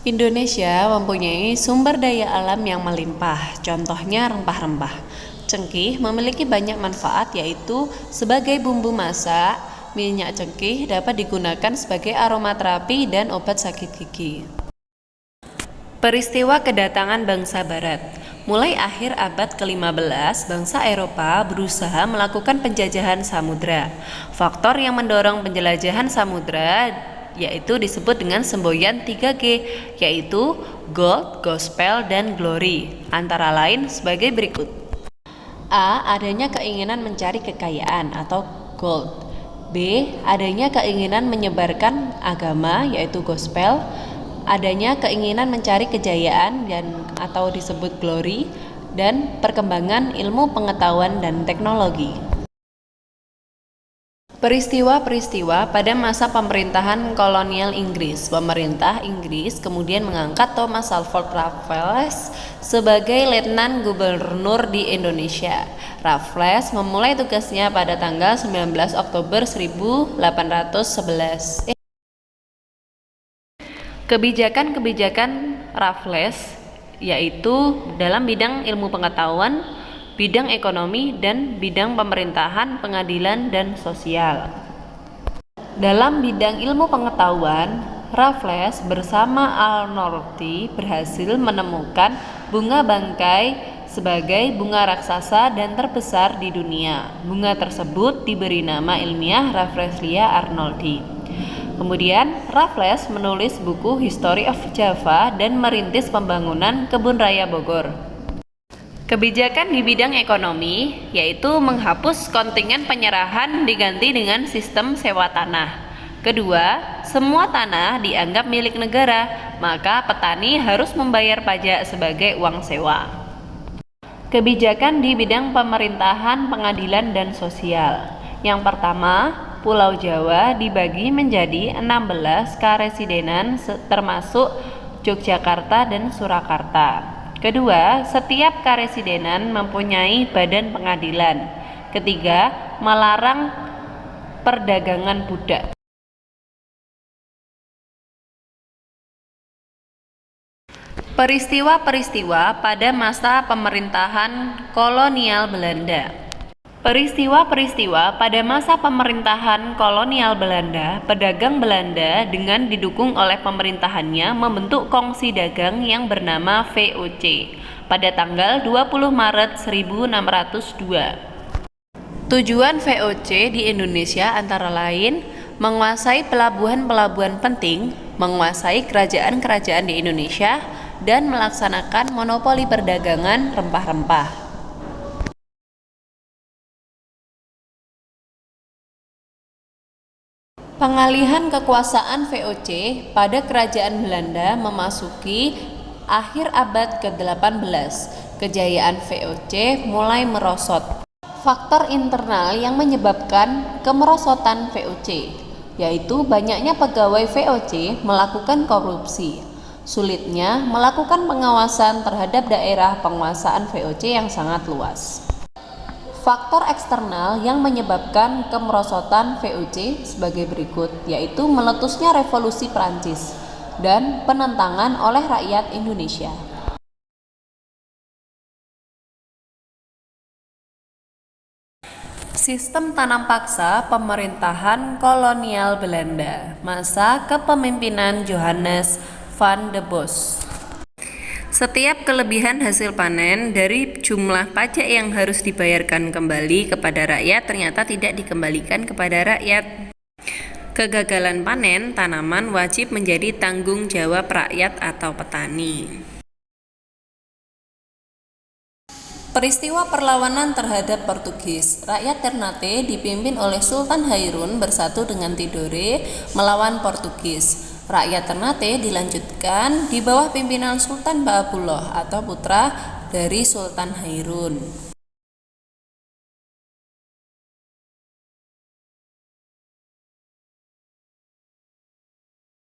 Indonesia mempunyai sumber daya alam yang melimpah, contohnya rempah-rempah. Cengkih memiliki banyak manfaat yaitu sebagai bumbu masak, minyak cengkih dapat digunakan sebagai aromaterapi dan obat sakit gigi. Peristiwa kedatangan bangsa barat. Mulai akhir abad ke-15, bangsa Eropa berusaha melakukan penjajahan samudra. Faktor yang mendorong penjelajahan samudra yaitu disebut dengan semboyan 3G, yaitu gold, gospel, dan glory, antara lain sebagai berikut. A. Adanya keinginan mencari kekayaan atau gold. B. Adanya keinginan menyebarkan agama yaitu gospel. Adanya keinginan mencari kejayaan dan atau disebut glory, dan perkembangan ilmu pengetahuan dan teknologi. Peristiwa-peristiwa pada masa pemerintahan kolonial Inggris. Pemerintah Inggris kemudian mengangkat Thomas Alfred Raffles sebagai letnan gubernur di Indonesia. Raffles memulai tugasnya pada tanggal 19 Oktober 1811. Kebijakan-kebijakan Raffles yaitu dalam bidang ilmu pengetahuan, bidang ekonomi, dan bidang pemerintahan, pengadilan, dan sosial. Dalam bidang ilmu pengetahuan, Raffles bersama Arnoldi berhasil menemukan bunga bangkai sebagai bunga raksasa dan terbesar di dunia. Bunga tersebut diberi nama ilmiah Rafflesia arnoldii. Kemudian, Raffles menulis buku History of Java dan merintis pembangunan Kebun Raya Bogor. Kebijakan di bidang ekonomi yaitu menghapus kontingen penyerahan diganti dengan sistem sewa tanah. Kedua, semua tanah dianggap milik negara, maka petani harus membayar pajak sebagai uang sewa. Kebijakan di bidang pemerintahan, pengadilan, dan sosial. Yang pertama, Pulau Jawa dibagi menjadi 16 karesidenan termasuk Yogyakarta dan Surakarta. Kedua, setiap karesidenan mempunyai badan pengadilan. Ketiga, melarang perdagangan budak. Peristiwa-peristiwa pada masa pemerintahan kolonial Belanda. Peristiwa-peristiwa pada masa pemerintahan kolonial Belanda, pedagang Belanda dengan didukung oleh pemerintahannya membentuk kongsi dagang yang bernama VOC pada tanggal 20 Maret 1602. Tujuan VOC di Indonesia antara lain menguasai pelabuhan-pelabuhan penting, menguasai kerajaan-kerajaan di Indonesia, dan melaksanakan monopoli perdagangan rempah-rempah. Pengalihan kekuasaan VOC pada kerajaan Belanda memasuki akhir abad ke-18. Kejayaan VOC mulai merosot. Faktor internal yang menyebabkan kemerosotan VOC yaitu banyaknya pegawai VOC melakukan korupsi, sulitnya melakukan pengawasan terhadap daerah penguasaan VOC yang sangat luas. Faktor eksternal yang menyebabkan kemerosotan VOC sebagai berikut, yaitu meletusnya revolusi Prancis dan penentangan oleh rakyat Indonesia. Sistem tanam paksa pemerintahan kolonial Belanda, masa kepemimpinan Johannes van de Bos. Setiap kelebihan hasil panen dari jumlah pajak yang harus dibayarkan kembali kepada rakyat ternyata tidak dikembalikan kepada rakyat. Kegagalan panen tanaman wajib menjadi tanggung jawab rakyat atau petani. Peristiwa perlawanan terhadap Portugis. Rakyat Ternate dipimpin oleh Sultan Hairun bersatu dengan Tidore melawan Portugis. Rakyat Ternate dilanjutkan di bawah pimpinan Sultan Baabullah atau putra dari Sultan Hairun.